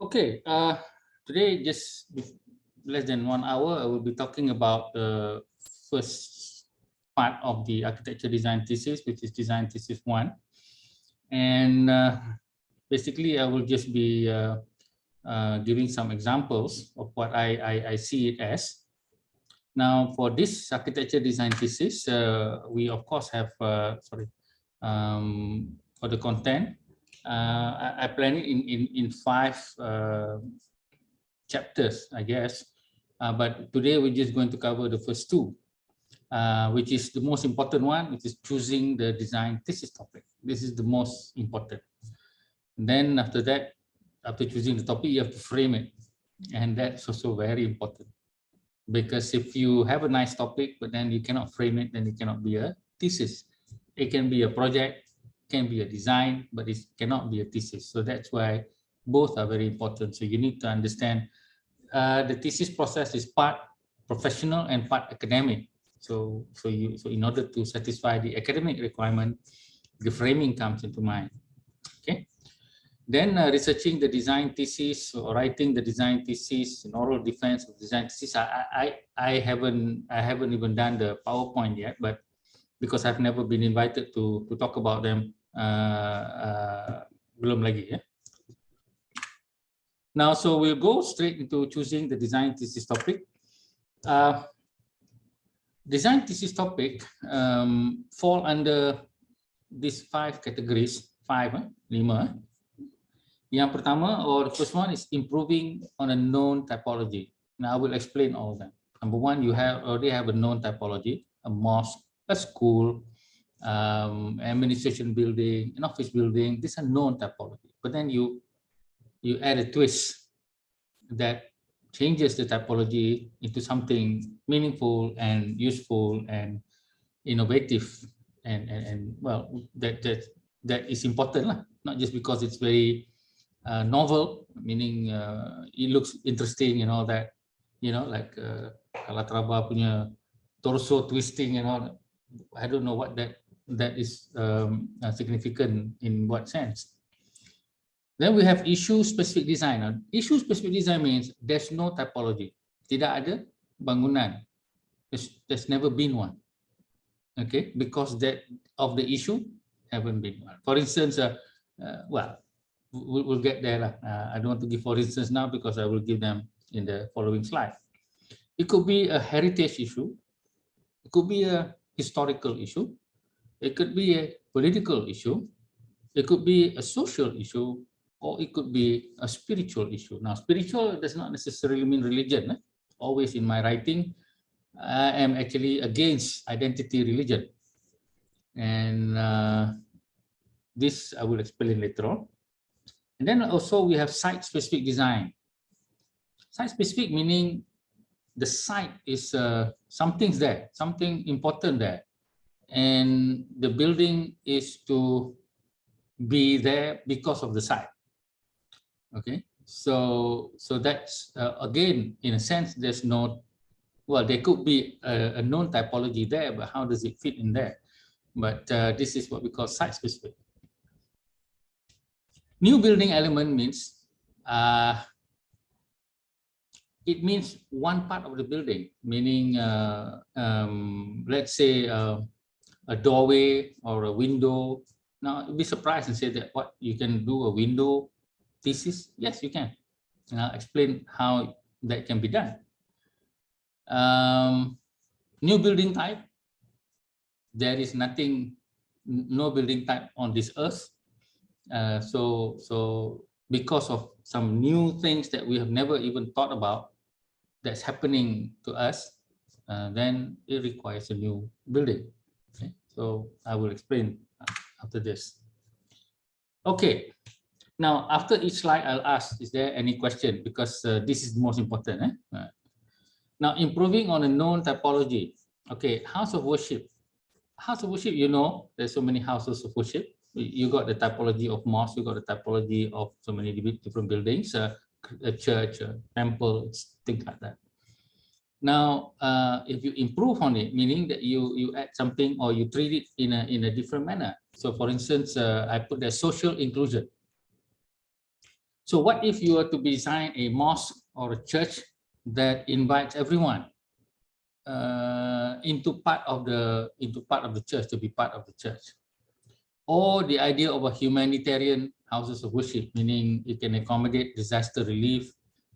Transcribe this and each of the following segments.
Okay, today just less than 1 hour, I will be talking about the first part of the architecture design thesis, which is design thesis 1. And basically, I will just be giving some examples of what I see it as. Now, for this architecture design thesis, we of course have, for the content, I plan it in 5 chapters, I guess. But today we're just going to cover the first 2, which is the most important one, which is choosing the design thesis topic. This is the most important. And then after that, after choosing the topic, you have to frame it. And that's also very important. Because if you have a nice topic, but then you cannot frame it, then it cannot be a thesis. It can be a project, can be a design, but it cannot be a thesis. So that's why both are very important. So you need to understand the thesis process is part professional and part academic. So in order to satisfy the academic requirement, the framing comes into mind. Okay. Then researching the design thesis or writing the design thesis, an oral defense of design thesis. I haven't even done the PowerPoint yet, but because I've never been invited to talk about them, belum lagi ya. Now, so we'll go straight into choosing the design thesis topic. Design thesis topic fall under these 5 categories, 5, 5. Yang pertama, or the first one, is improving on a known typology. Now I will explain all of them. Number 1, you already have a known typology, a mosque, a school, administration building, an office building. These are known typology. But then you add a twist that changes the typology into something meaningful and useful and innovative, and well, that is important lah. Not just because it's very novel, meaning it looks interesting and all that, like Calatrava punya torso twisting and all. I don't know what that is significant in what sense. Then we have issue-specific design. Now, issue-specific design means there's no typology. Tidak ada bangunan. There's never been one. Okay, because that of the issue haven't been one. For instance, well, we'll get there. I don't want to give for instance now because I will give them in the following slide. It could be a heritage issue. It could be a historical issue. It could be a political issue. It could be a social issue, or it could be a spiritual issue. Now, spiritual does not necessarily mean religion. Always in my writing, I am actually against identity religion. And this I will explain later on. And then also we have site-specific design. Site-specific meaning the site is something's there, something important there. And the building is to be there because of the site. Okay, so that's again, in a sense, there's no, well, there could be a known typology there, but how does it fit in there? But this is what we call site-specific. New building element means it means one part of the building, meaning let's say a doorway or a window. Now you'll be surprised and say that what, you can do a window thesis? Yes, you can. And I'll explain how that can be done. New building type. There is nothing, no building type on this earth. So because of some new things that we have never even thought about that's happening to us, then it requires a new building. Okay? So I will explain after this. Okay, now after each slide I'll ask, is there any question? Because this is the most important. Now, improving on a known typology. Okay, house of worship. House of worship, there's so many houses of worship. You got the typology of mosque, you got the typology of so many different buildings, a church, a temple, things like that. Now, if you improve on it, meaning that you add something or you treat it in a different manner. So, for instance, I put the social inclusion. So what if you were to design a mosque or a church that invites everyone into part of the church, to be part of the church? Or the idea of a humanitarian houses of worship, meaning it can accommodate disaster relief,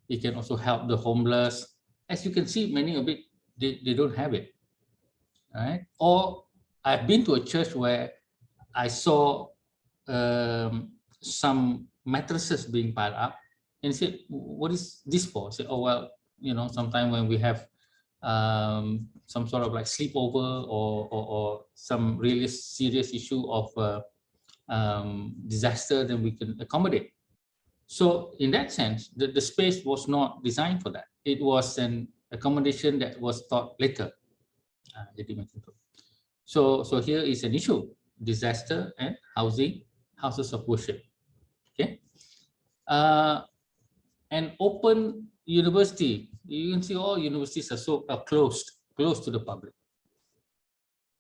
it can also help the homeless. As you can see, many of it, they don't have it, right? Or I've been to a church where I saw some mattresses being piled up, and said, "What is this for?" I said, "Oh well, sometime when we have some sort of like sleepover or some really serious issue of disaster, then we can accommodate." So in that sense, the space was not designed for that. It was an accommodation that was thought later. So here is an issue: disaster and housing, houses of worship. Okay, an open university. You can see all universities are closed to the public.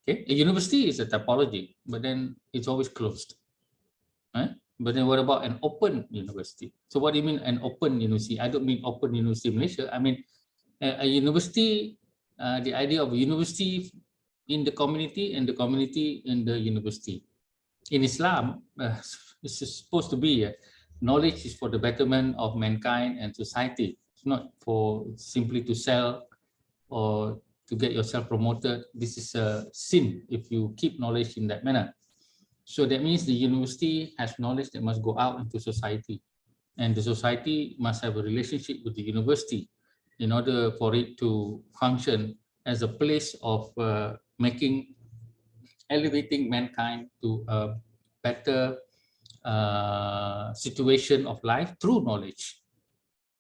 Okay, a university is a typology, but then it's always closed. Right? But then what about an open university? So what do you mean an open university? I don't mean open university in Malaysia. I mean a university, the idea of a university in the community and the community in the university. In Islam, it's supposed to be knowledge is for the betterment of mankind and society. It's not for simply to sell or to get yourself promoted. This is a sin if you keep knowledge in that manner. So that means the university has knowledge that must go out into society, and the society must have a relationship with the university in order for it to function as a place of elevating mankind to a better situation of life through knowledge.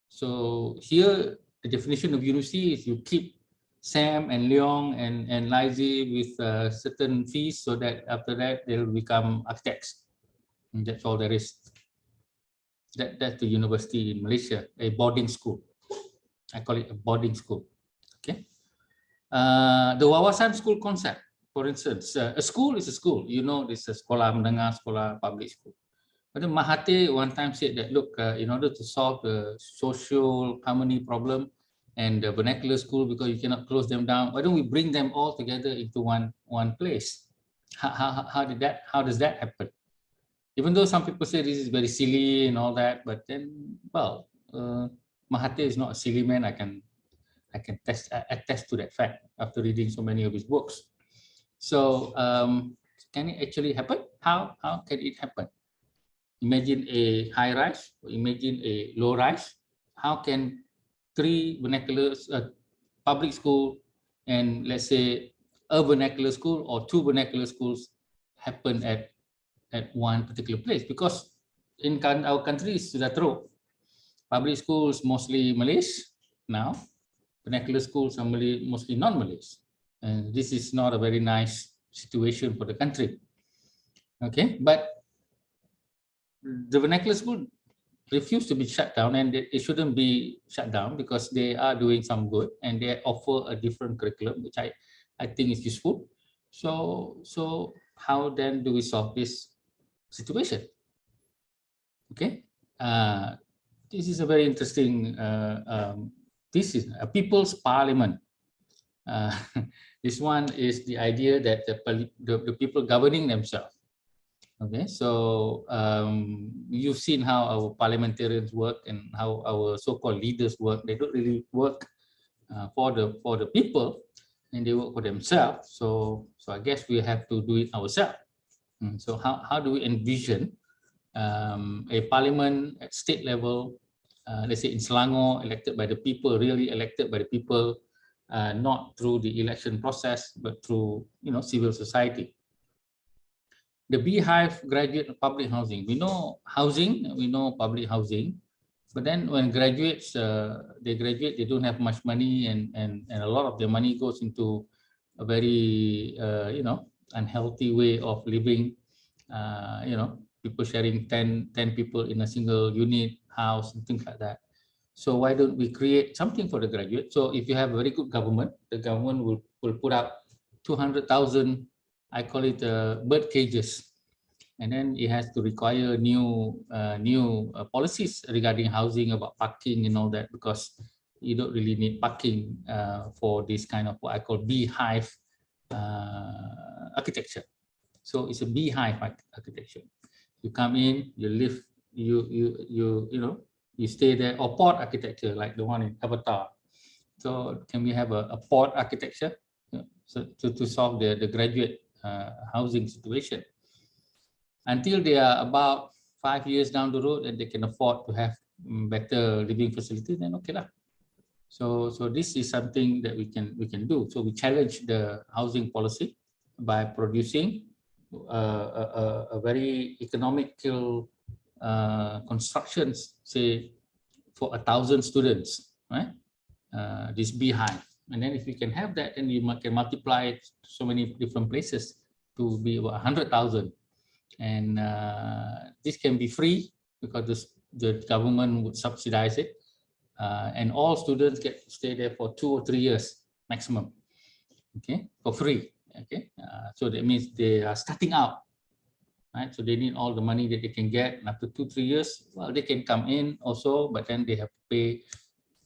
So here, the definition of university is you keep Sam and Leong and Lizy with certain fees, so that after that they'll become architects. And that's all there is. That's the university in Malaysia, a boarding school. I call it a boarding school. Okay. The Wawasan school concept, for instance, a school is a school. This is a sekolah menengah, sekolah public school. But then Mahathir one time said that, look, in order to solve the social harmony problem and the vernacular school, because you cannot close them down, why don't we bring them all together into one place? How does that happen? Even though some people say this is very silly and all that, but then, well, Mahathir is not a silly man. I can attest to that fact after reading so many of his books. So can it actually happen? How can it happen? Imagine a high rise, or imagine a low rise. How can three vernacular public school and let's say a vernacular school or two vernacular schools happen at one particular place? Because in our country is sudah teruk. Public schools mostly Malays now, vernacular schools are mostly non-Malays, and this is not a very nice situation for the country. Okay, but the vernacular school refuse to be shut down, and it shouldn't be shut down because they are doing some good and they offer a different curriculum, which I think is useful. So how then do we solve this situation? Okay, this is a very interesting thesis, a people's parliament. This one is the idea that the people governing themselves. Okay, so you've seen how our parliamentarians work and how our so-called leaders work. They don't really work for the people, and they work for themselves. So I guess we have to do it ourselves. So how do we envision a parliament at state level, let's say in Selangor, elected by the people, really elected by the people, not through the election process, but through civil society? The beehive graduate public housing. We know housing, we know public housing, but then when graduates, they graduate, they don't have much money, and a lot of their money goes into a very, unhealthy way of living. People sharing 10 people in a single unit house and things like that. So why don't we create something for the graduate? So if you have a very good government, the government will put out 200,000, I call it bird cages, and then it has to require new policies regarding housing, about parking and all that, because you don't really need parking for this kind of what I call beehive architecture. So it's a beehive architecture. You come in, you live, you stay there, or pod architecture like the one in Avatar. So can we have a pod architecture, so to solve the graduate housing situation? Until they are about 5 years down the road and they can afford to have better living facility, then okay lah. So this is something that we can do. So we challenge the housing policy by producing a very economical constructions, say for 1,000 students, right? This beehive, and then if you can have that, then you can multiply it to so many different places to be about 100,000, and this can be free because the government would subsidize it, and all students get to stay there for 2 or 3 years maximum, okay, for free. Okay, so that means they are starting out, right? So they need all the money that they can get, and after 2 3 years, well, they can come in also, but then they have to pay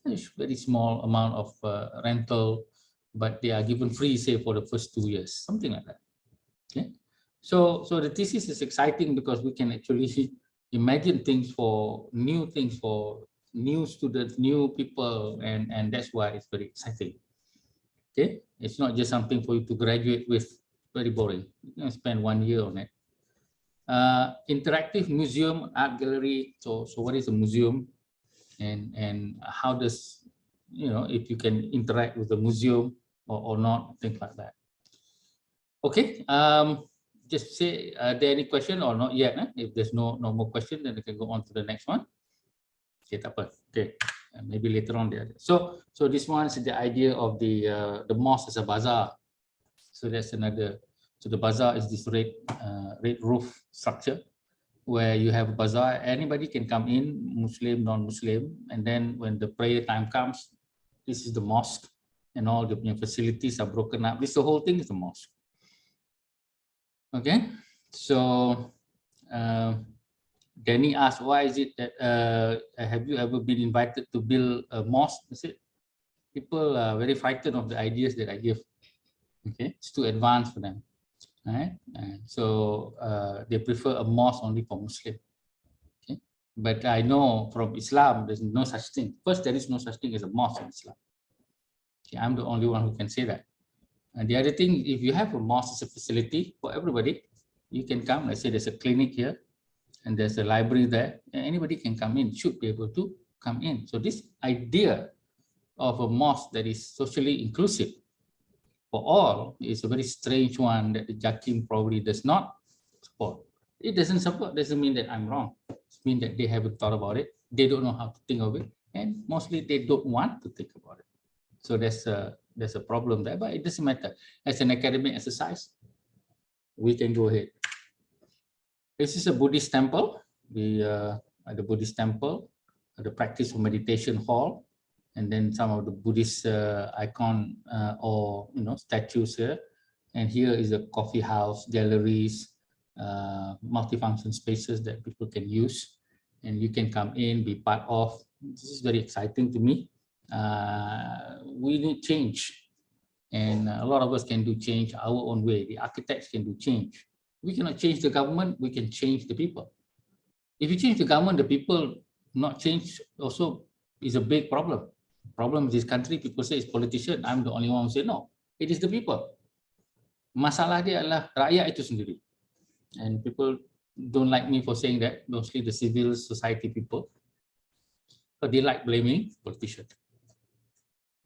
a very small amount of rental, but they are given free, say, for the first 2 years, something like that. Okay, so the thesis is exciting because we can actually imagine things for new students, new people, and that's why it's very exciting. Okay, it's not just something for you to graduate with, very boring. You can spend 1 year on it. Interactive museum, art gallery. So what is a museum, and how does, if you can interact with the museum or not, things like that. Okay, just say, are there any question or not yet? If there's no more question, then we can go on to the next one. Okay, tak apa. Okay, maybe later on there. So this one is the idea of the mosque as a bazaar. So that's another. So the bazaar is this red roof structure where you have a bazaar. Anybody can come in, Muslim, non-Muslim, and then when the prayer time comes, this is the mosque, and all the facilities are broken up. The whole thing is a mosque. Okay, so Danny asked, why is it that have you ever been invited to build a mosque? I said, people are very frightened of the ideas that I give. Okay, it's too advanced for them, right? And so they prefer a mosque only for Muslim. Okay, but I know from Islam there's no such thing. First, there is no such thing as a mosque in Islam. Okay, I'm the only one who can say that. And the other thing, if you have a mosque as a facility for everybody, you can come. Let's say there's a clinic here, and there's a library there, and anybody can come in, should be able to come in. So this idea of a mosque that is socially inclusive for all is a very strange one that the Jakim probably does not support. It doesn't support, doesn't mean that I'm wrong. It means that they haven't thought about it. They don't know how to think of it, and mostly they don't want to think about it. So there's a problem there, but it doesn't matter. As an academic exercise, we can go ahead. This is a Buddhist temple, the Buddhist temple, the practice of meditation hall, and then some of the Buddhist icon or statues here. And here is a coffee house, galleries, multifunction spaces that people can use, and you can come in, be part of. This is very exciting to me. We need change, and a lot of us can do change our own way. The architects can do change. We cannot change the government, we can change the people. If you change the government, the people not change also is a big problem. Problem in this country, people say it's politician. I'm the only one who say no. It is the people. Masalah dia adalah rakyat itu sendiri. And people don't like me for saying that, mostly the civil society people. But they like blaming politicians.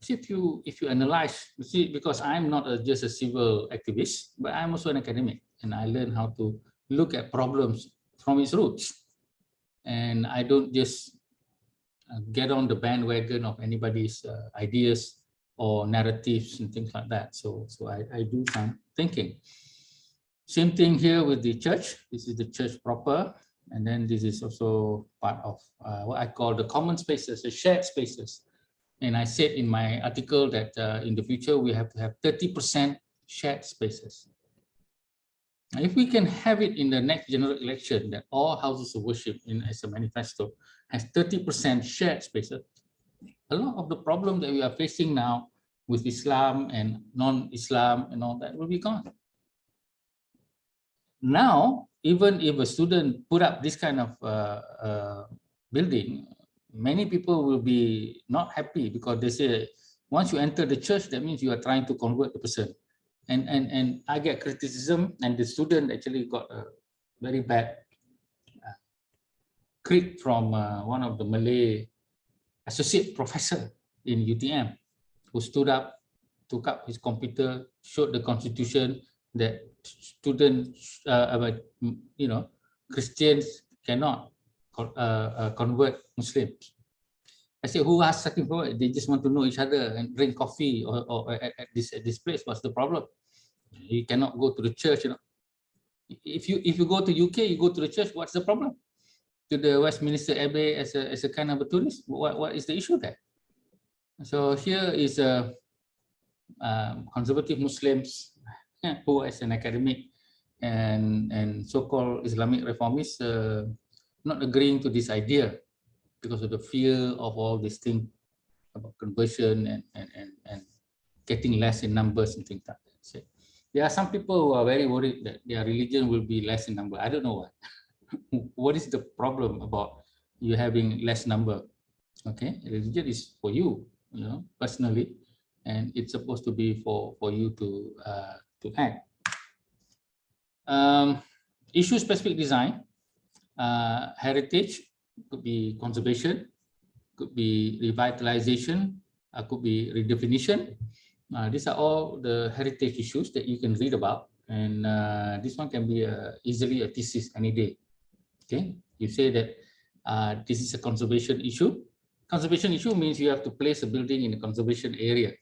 If you analyze, you see, because I'm not just a civil activist, but I'm also an academic, and I learn how to look at problems from its roots. And I don't just get on the bandwagon of anybody's ideas or narratives and things like that. So I do some thinking. Same thing here with the church. This is the church proper, and then this is also part of what I call the common spaces, the shared spaces. And I said in my article that in the future we have to have 30% shared spaces. If we can have it in the next general election that all houses of worship in as a manifesto has 30% shared spaces, a lot of the problem that we are facing now with Islam and non-Islam and all that will be gone. Now, even if a student put up this kind of building, many people will be not happy because they say, once you enter the church, that means you are trying to convert the person. And I get criticism, and the student actually got a very bad crit from one of the Malay associate professor in UTM, who stood up, took up his computer, showed the constitution that students, Christians cannot convert Muslims. I said, who asked such for it? They just want to know each other and drink coffee or at this place. What's the problem? You cannot go to the church. If you go to UK, you go to the church. What's the problem? To the Westminster Abbey as a kind of a tourist. What is the issue there? So here is conservative Muslims who, as an academic and so-called Islamic reformists, not agreeing to this idea because of the fear of all these things about conversion and getting less in numbers and things like that. So there are some people who are very worried that their religion will be less in number. I don't know why. What is the problem about you having less number? Okay, religion is for you, personally, and it's supposed to be for you to act. Issue-specific design, heritage, could be conservation, could be revitalization, could be redefinition. These are all the heritage issues that you can read about, and this one can be easily a thesis any day. Okay, you say that this is a conservation issue. Conservation issue means you have to place a building in a conservation area.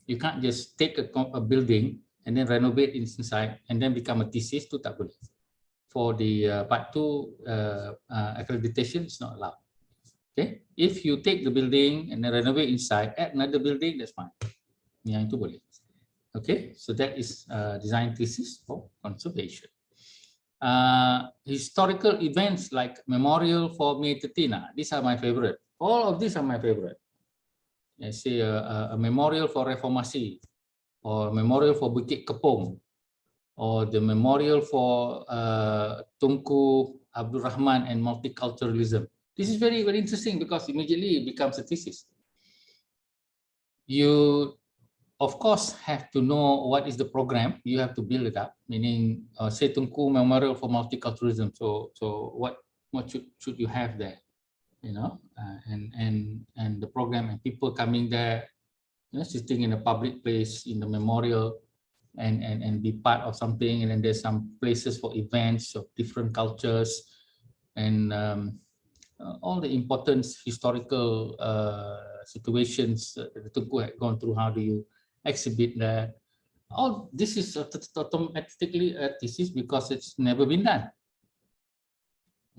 You can't just take a building and then renovate inside and then become a thesis. To tak boleh. For the part 2 accreditation, it's not allowed. Okay, if you take the building and then renovate inside, add another building, that's fine. Yang itu boleh. Okay, so that is design thesis for conservation. Historical events like memorial for May 13, these are my favorite. All of these are my favorite. I say a memorial for Reformasi, or memorial for Bukit Kepong, or the memorial for Tunku Abdul Rahman and multiculturalism. This is very, very interesting because immediately it becomes a thesis. You, of course, have to know what is the program. You have to build it up, meaning say Tunku Memorial for Multiculturalism. So what should you have there? And the program and people coming there, sitting in a public place in the memorial and be part of something. And then there's some places for events of different cultures and all the important historical situations that the Tunku had gone through. How do you exhibit that? All this is automatically a thesis because it's never been done.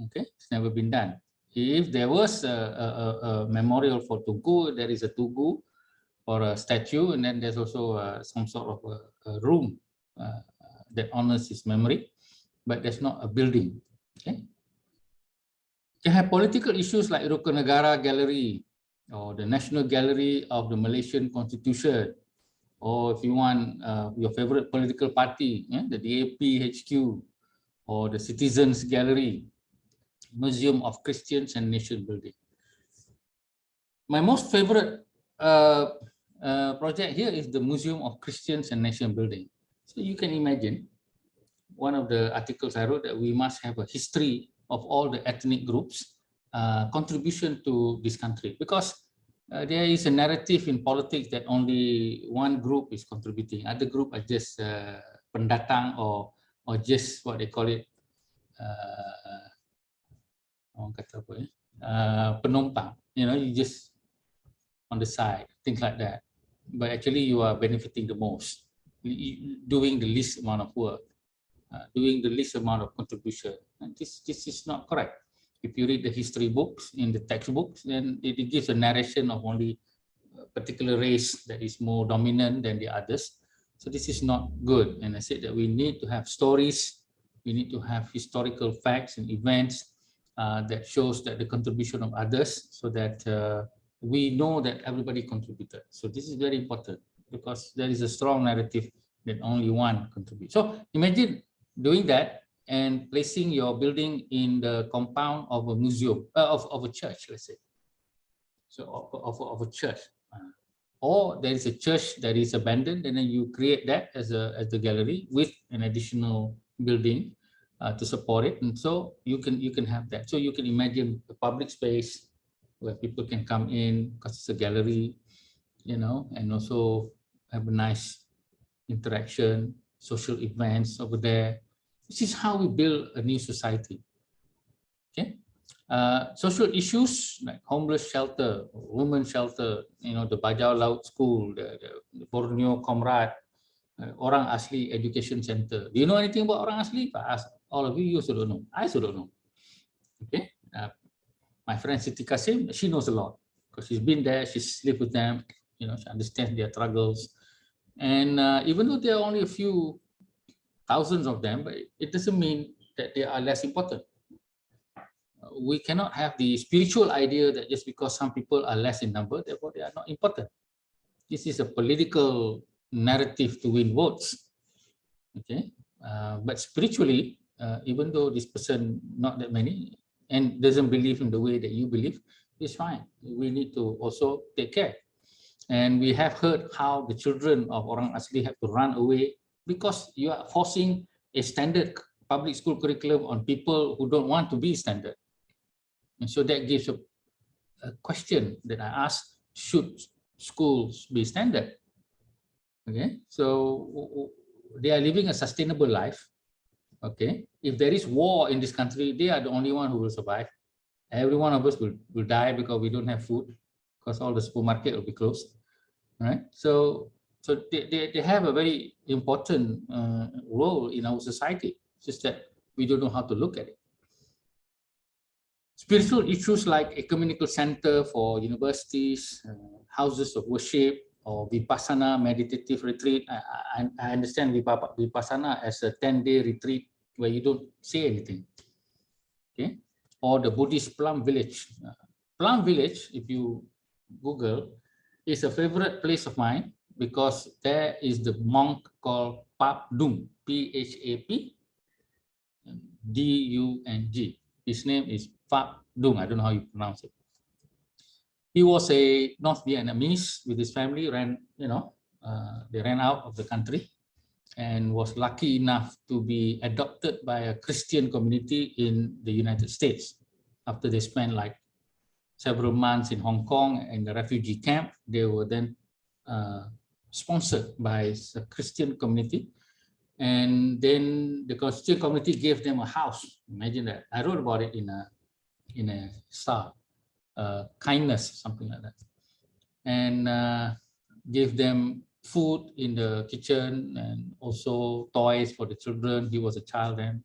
Okay, it's never been done. If there was a memorial for Tunku, there is a Tugu or a statue, and then there's also some sort of a room that honors his memory, but there's not a building. Okay. You have political issues like Rukun Negara Gallery or the National Gallery of the Malaysian Constitution, or if you want your favorite political party, the DAP HQ, or the Citizens Gallery, Museum of Christians and Nation Building. My most favorite project here is the Museum of Christians and Nation Building. So you can imagine, one of the articles I wrote that we must have a history of all the ethnic groups' contribution to this country, because there is a narrative in politics that only one group is contributing, other group are just pendatang or just what they call it, penumpang. You just on the side, things like that. But actually, you are benefiting the most, doing the least amount of work, doing the least amount of contribution. And this is not correct. If you read the history books in the textbooks, then it gives a narration of only a particular race that is more dominant than the others. So this is not good. And I said that we need to have stories We need to have historical facts and events that shows that the contribution of others, so that we know that everybody contributed. So this is very important, because there is a strong narrative that only one contributes. So imagine doing that and placing your building in the compound of a museum, of a church, let's say. So of a church. Or there is a church that is abandoned, and then you create that as the gallery with an additional building to support it. And so you can have that. So you can imagine a public space where people can come in because it's a gallery, and also have a nice interaction, social events over there. This is how we build a new society. Okay. Social issues like homeless shelter, women's shelter, the Bajau Laut School, the Borneo Comrade, Orang Asli Education Center. Do you know anything about Orang Asli? If I ask all of you, you also don't know. I also don't know. Okay. My friend Siti Kasim, she knows a lot because she's been there, she's lived with them, she understands their struggles. And even though there are only a few thousands of them, but it doesn't mean that they are less important. We cannot have the spiritual idea that just because some people are less in number, therefore they are not important. This is a political narrative to win votes. Okay, but spiritually, even though this person not that many and doesn't believe in the way that you believe, it's fine. We need to also take care. And we have heard how the children of Orang Asli have to run away because you are forcing a standard public school curriculum on people who don't want to be standard. And so that gives a question that I asked, should schools be standard? Okay, so they are living a sustainable life. Okay, if there is war in this country, they are the only one who will survive. Every one of us will die because we don't have food, because all the supermarket will be closed. Right? So they have a very important role in our society. It's just that we don't know how to look at it. Spiritual issues like ecumenical center for universities, houses of worship, or Vipassana meditative retreat. I understand Vipassana as a 10-day retreat where you don't say anything. Okay, or the Buddhist Plum Village. Plum Village, if you Google, is a favorite place of mine because there is the monk called Pap Dung, P-H-A-P D-U-N-G. His name is Pap Dung. I don't know how you pronounce it. He was a North Vietnamese with his family. They ran out of the country and was lucky enough to be adopted by a Christian community in the United States. After they spent like several months in Hong Kong in the refugee camp, they were then sponsored by a Christian community. And then the Christian community gave them a house. Imagine that. I wrote about it in a star, kindness, something like that. And gave them food in the kitchen and also toys for the children. He was a child then.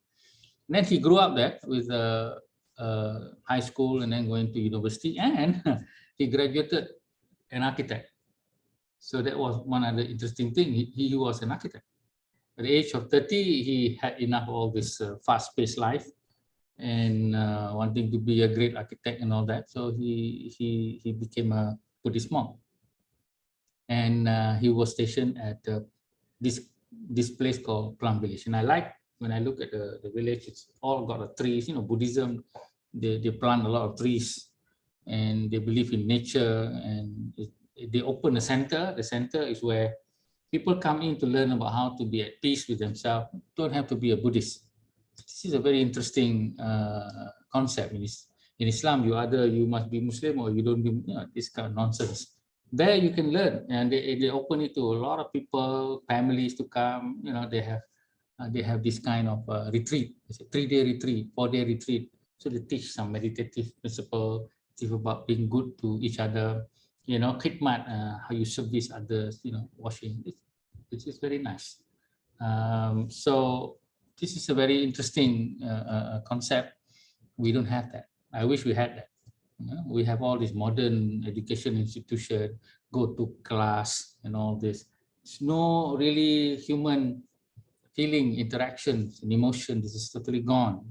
And then he grew up there with high school and then going to university, and he graduated an architect. So that was one other interesting thing. He was an architect. At the age of 30, he had enough of all this fast-paced life and wanting to be a great architect and all that. So he became a Buddhist monk. And he was stationed at this place called Plum Village. And I like, when I look at the village, it's all got trees. Buddhism, they plant a lot of trees, and they believe in nature. And they open a center. The center is where people come in to learn about how to be at peace with themselves. Don't have to be a Buddhist. This is a very interesting concept. In Islam, you must be Muslim or you don't be, this kind of nonsense. There you can learn, and they open it to a lot of people, families to come. They have this kind of retreat. It's a 3-day retreat, 4-day retreat. So they teach some meditative principle, teach about being good to each other. Khidmat, how you service others. Washing. This is very nice. So this is a very interesting concept. We don't have that. I wish we had that. We have all this modern education institution, go to class and all this. It's no really human feeling, interactions, and emotion, this is totally gone.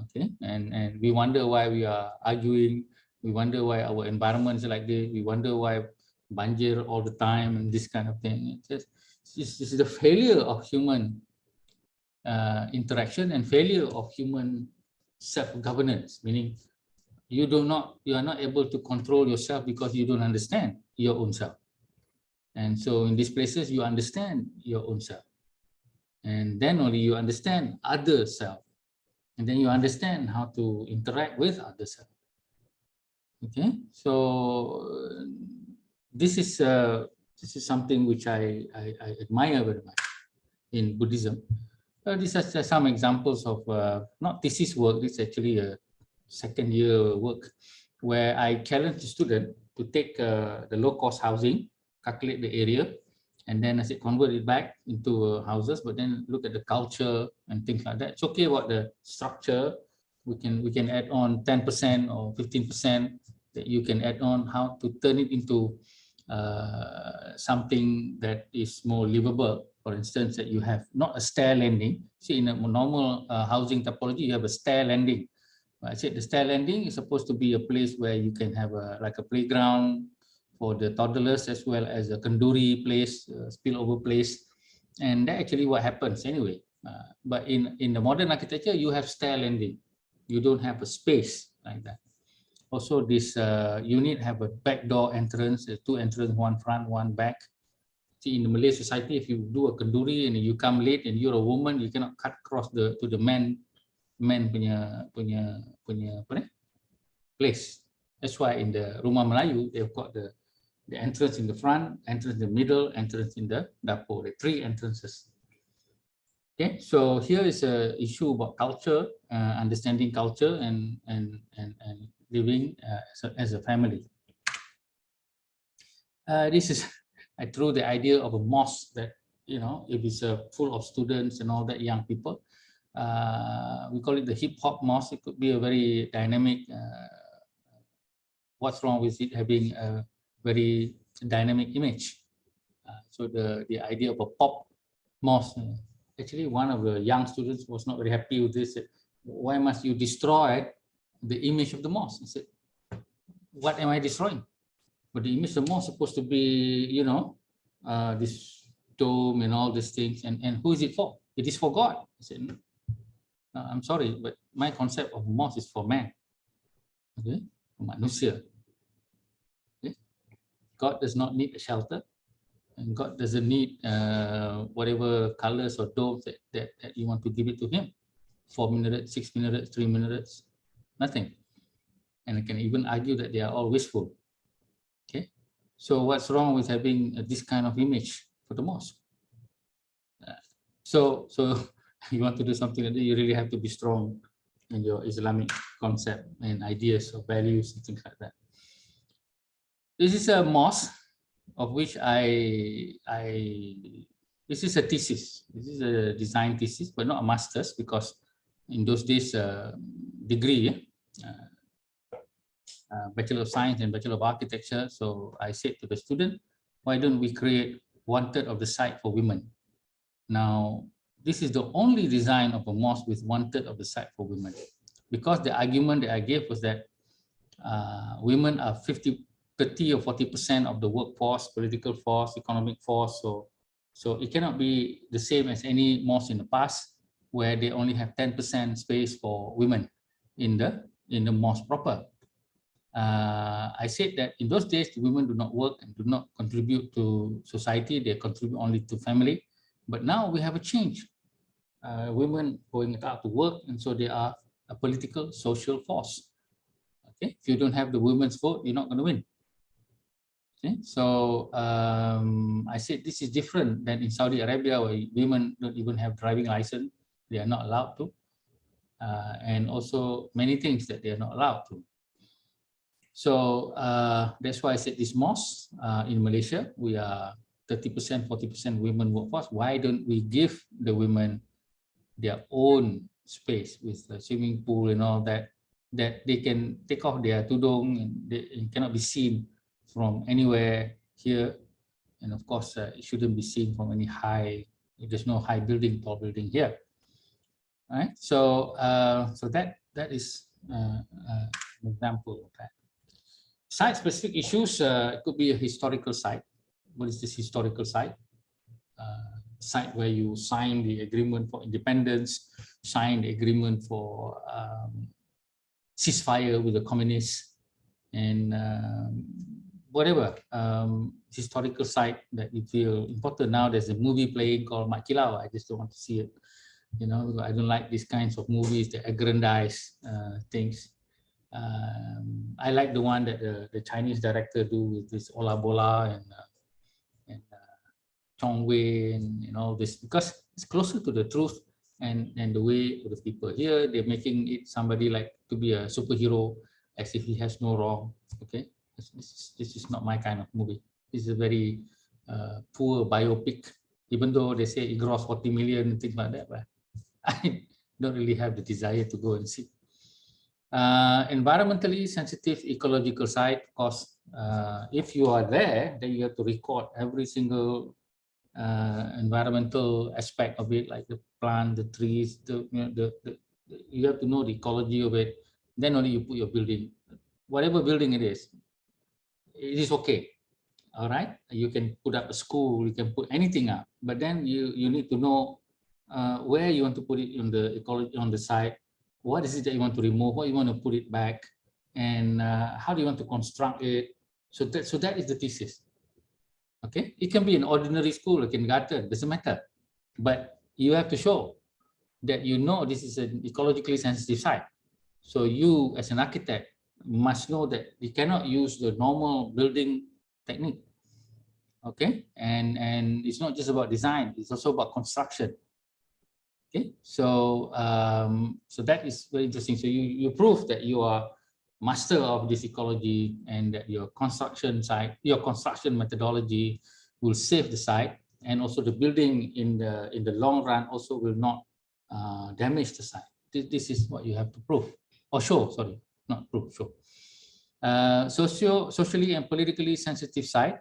Okay, and we wonder why we are arguing. We wonder why our environment is like this. We wonder why banjir all the time and this kind of thing. This is the failure of human interaction and failure of human self-governance, meaning you are not able to control yourself because you don't understand your own self. And so in these places, you understand your own self. And then only you understand other self. And then you understand how to interact with other self. Okay, so this is something which I admire very much in Buddhism. These are some examples of not thesis work. This is actually a second year work where I challenge the student to take the low cost housing, calculate the area, and then I said convert it back into houses, but then look at the culture and things like that. It's okay about the structure. We can add on 10% or 15% that you can add on, how to turn it into something that is more livable. For instance, that you have not a stair landing. See, in a normal housing topology, you have a stair landing. I said the stair landing is supposed to be a place where you can have like a playground for the toddlers, as well as a kanduri place, spillover place. And that actually what happens anyway. But in the modern architecture, you have stair landing. You don't have a space like that. Also, this unit have a back door entrance, two entrances, one front, one back. See, in the Malay society, if you do a kenduri and you come late and you're a woman, you cannot cut across to the man punya apa ni, place. That's why in the Rumah Melayu, they've got the entrance in the front, entrance in the middle, entrance in the dapur. The three entrances. Okay, so here is a issue about culture, understanding culture and living as a family. This is, I threw the idea of a mosque that, you know, if it's full of students and all that, young people, we call it the hip hop mosque. It could be a very dynamic. What's wrong with it having a very dynamic image? So the idea of a pop mosque. Actually, one of the young students was not very happy with this. Why must you destroy the image of the mosque? I said, what am I destroying? But the image of the mosque is supposed to be, you know, this dome and all these things. And who is it for? It is for God. I said, no, I'm sorry, but my concept of mosque is for man. Okay, for manusia. Okay? God does not need a shelter. And God doesn't need whatever colors or domes that you want to give it to him. 4 minutes, 6 minutes, 3 minutes, nothing. And I can even argue that they are all wishful. Okay, so what's wrong with having this kind of image for the mosque? So you want to do something like that, you really have to be strong in your Islamic concept and ideas or values and things like that. This is a mosque of which this is a thesis. This is a design thesis, but not a master's, because in those days, degree, Bachelor of Science and Bachelor of Architecture. So I said to the student, why don't we create 1/3 of the site for women? Now, this is the only design of a mosque with 1/3 of the site for women, because the argument that I gave was that women are 30 or 40% of the workforce, political force, economic force. So it cannot be the same as any mosque in the past, where they only have 10% space for women in the mosque proper. I said that in those days, women do not work and do not contribute to society. They contribute only to family. But now we have a change. Women going out to work, and so they are a political, social force. Okay, if you don't have the women's vote, you're not going to win. Okay, so I said this is different than in Saudi Arabia, where women don't even have driving license. They are not allowed to, and also many things that they are not allowed to. So that's why I said this mosque in Malaysia, we are 30%, 40% women workforce. Why don't we give the women their own space with the swimming pool and all that, that they can take off their tudung and it cannot be seen from anywhere here. And of course, it shouldn't be seen from any high, There's no high building, tall building here. Right? So that is an example of that. Site-specific issues, it could be a historical site. What is this historical site? Site where you sign the agreement for independence, sign the agreement for ceasefire with the communists, and whatever historical site that you feel important. Now there's a movie playing called Mat Kilau. I just don't want to see it. You know, I don't like these kinds of movies that aggrandize things. I like the one that the Chinese director do with this Ola Bola and Chong Wei and all this, because it's closer to the truth and the way of the people. Here they're making it somebody like to be a superhero as if he has no wrong. Okay, this is not my kind of movie. This is a very poor biopic, even though they say it grossed 40 million and things like that, but I don't really have the desire to go and see. Environmentally sensitive ecological site, of course, if you are there, then you have to record every single environmental aspect of it, like the plant, the trees, you have to know the ecology of it. Then only you put your building, whatever building it is okay. All right, you can put up a school, you can put anything up, but then you need to know where you want to put it on the ecology, on the site. What is it that you want to remove? What you want to put it back, and how do you want to construct it? So that is the thesis. Okay, it can be an ordinary school, a kindergarten, doesn't matter, but you have to show that you know this is an ecologically sensitive site. So you, as an architect, must know that you cannot use the normal building technique. Okay, and it's not just about design; it's also about construction. Okay, so so that is very interesting. So you prove that you are master of this ecology and that your construction site, your construction methodology will save the site, and also the building in the long run also will not damage the site. This is what you have to prove or show. Sorry, not prove, show. Socially and politically sensitive site,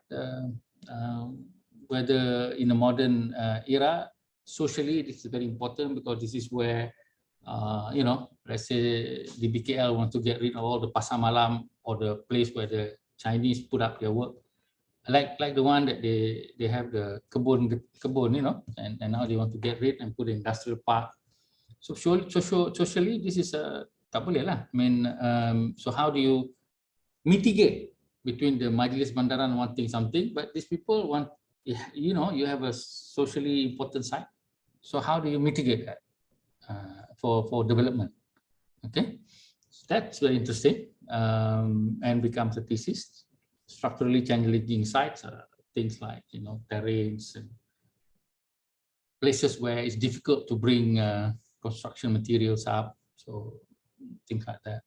whether in the modern era. Socially, this is very important because this is where, you know, let's say the BKL want to get rid of all the pasar malam or the place where the Chinese put up their work, like the one that they have the kebun, you know, and now they want to get rid and put an industrial park. So socially, this is tak boleh lah. I mean, so how do you mitigate between the Majlis Bandaran wanting something, but these people want, you know, you have a socially important site. So how do you mitigate that for development? Okay, so that's very interesting and becomes a thesis. Structurally challenging sites, things like, you know, terrains and places where it's difficult to bring construction materials up. So things like that.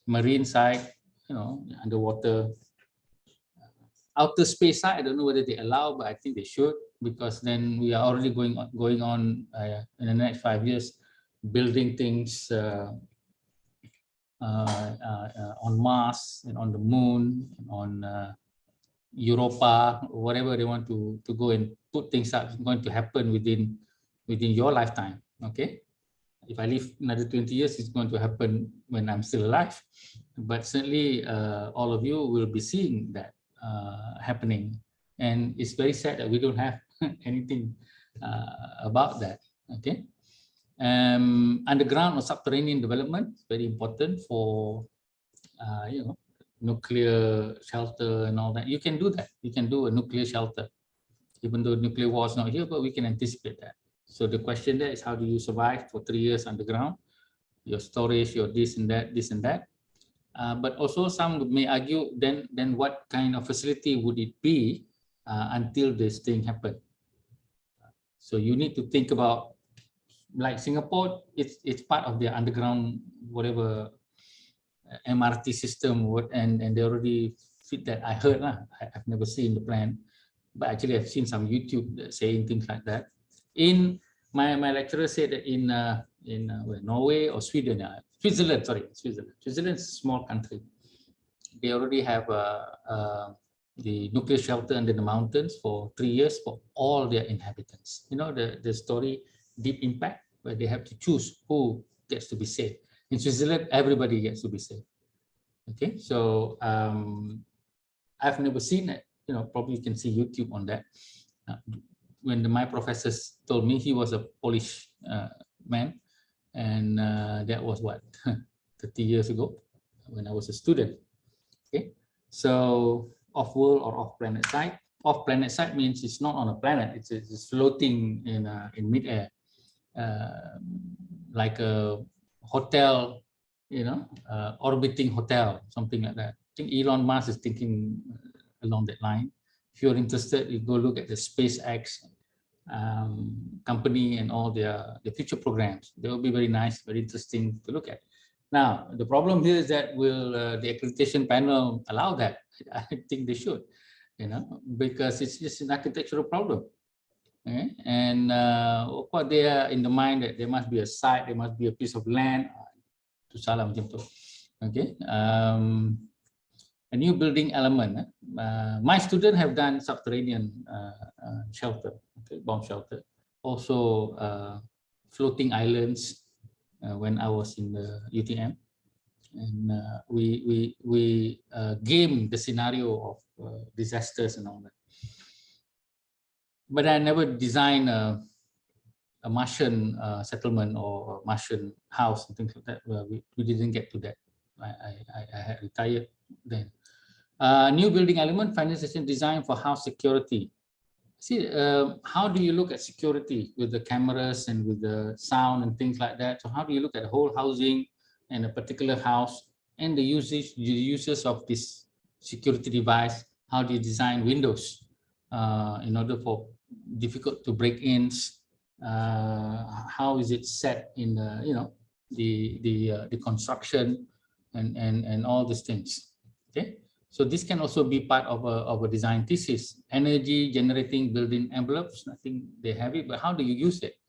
Marine site, you know, underwater. Outer space side, I don't know whether they allow, but I think they should, because then we are already going on in the next 5 years, building things on Mars and on the moon, on Europa, whatever they want to go and put things up. It's going to happen within your lifetime. Okay, if I live another 20 years, it's going to happen when I'm still alive. But certainly, all of you will be seeing that happening, and it's very sad that we don't have anything about that. Okay, underground or subterranean development, very important for you know, nuclear shelter and all that. You can do that. You can do a nuclear shelter, even though nuclear war is not here, but we can anticipate that. So the question there is, how do you survive for 3 years underground? Your storage, your this and that. But also some may argue, then what kind of facility would it be until this thing happen? So you need to think about, like Singapore, it's part of their underground whatever MRT system, and they already fit that. I heard, I've never seen the plan, but actually I've seen some YouTube saying things like that. In my lecturer said that in Norway or Sweden, Switzerland is a small country. They already have the nuclear shelter under the mountains for 3 years for all their inhabitants. You know, the story Deep Impact, where they have to choose who gets to be saved. In Switzerland, everybody gets to be saved. Okay, so I've never seen it. You know, probably you can see YouTube on that. When my professors told me, he was a Polish man, and that was what 30 years ago when I was a student. Okay, so off world or off planet side. Off planet side means it's not on a planet; it's floating in midair, like a hotel, you know, orbiting hotel, something like that. I think Elon Musk is thinking along that line. If you're interested, you go look at the SpaceX company and all their future programs. They will be very nice, very interesting to look at. Now, the problem here is that will the accreditation panel allow that? I think they should, you know, because it's just an architectural problem. Okay? And what they are in the mind that there must be a site, there must be a piece of land. To salah macam tu. Okay. A new building element. My students have done subterranean shelter, okay, bomb shelter. Also floating islands when I was in the UTM. And we game the scenario of disasters and all that. But I never designed a Martian settlement or a Martian house and things like that. We didn't get to that. I had retired then. New building element, finalization design for house security. See, how do you look at security with the cameras and with the sound and things like that? So how do you look at the whole housing and a particular house and the uses of this security device? How do you design windows in order for difficult to break-ins? How is it set in the construction and all these things? Okay. So this can also be part of a design thesis. Energy generating building envelopes, I think they have it, but how do you use it?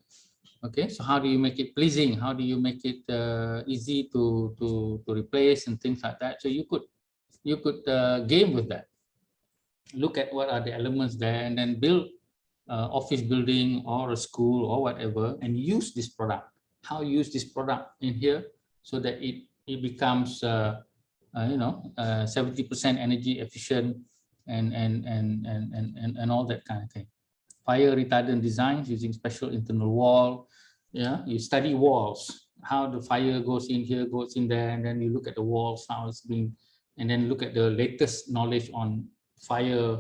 Okay, so how do you make it pleasing? How do you make it easy to replace and things like that? So you could game with that. Look at what are the elements there, and then build office building or a school or whatever, and use this product. How use this product in here so that it becomes 70% energy efficient and all that kind of thing. Fire retardant designs using special internal wall. Yeah, you study walls, how the fire goes in here, goes in there, and then you look at the walls, how it's being, and then look at the latest knowledge on fire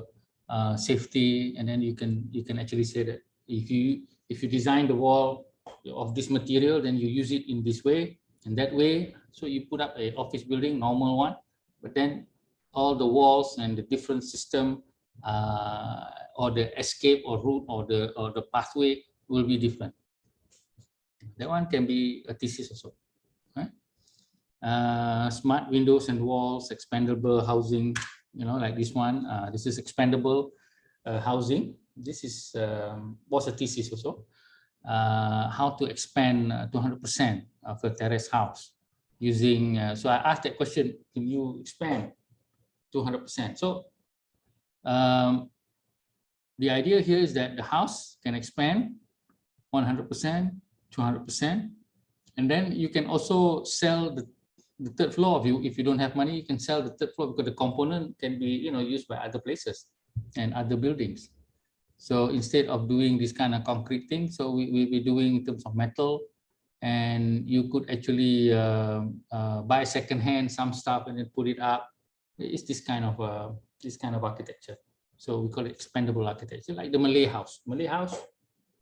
safety, and then you can actually say that if you design the wall of this material, then you use it in this way and that way. So you put up a office building, normal one, but then all the walls and the different system or the escape or route or the pathway will be different. That one can be a thesis also. Right? Smart windows and walls, expandable housing, like this one. This is expandable housing. This is was a thesis also. How to expand 200% of a terrace house using. So I asked that question: can you expand 200%? So the idea here is that the house can expand 100%, 200%, and then you can also sell the third floor of you. If you don't have money, you can sell the third floor because the component can be used by other places and other buildings. So instead of doing this kind of concrete thing, so we're doing in terms of metal, and you could actually buy secondhand some stuff and then put it up. It's this kind of architecture. So we call it expandable architecture, like the Malay house. Malay house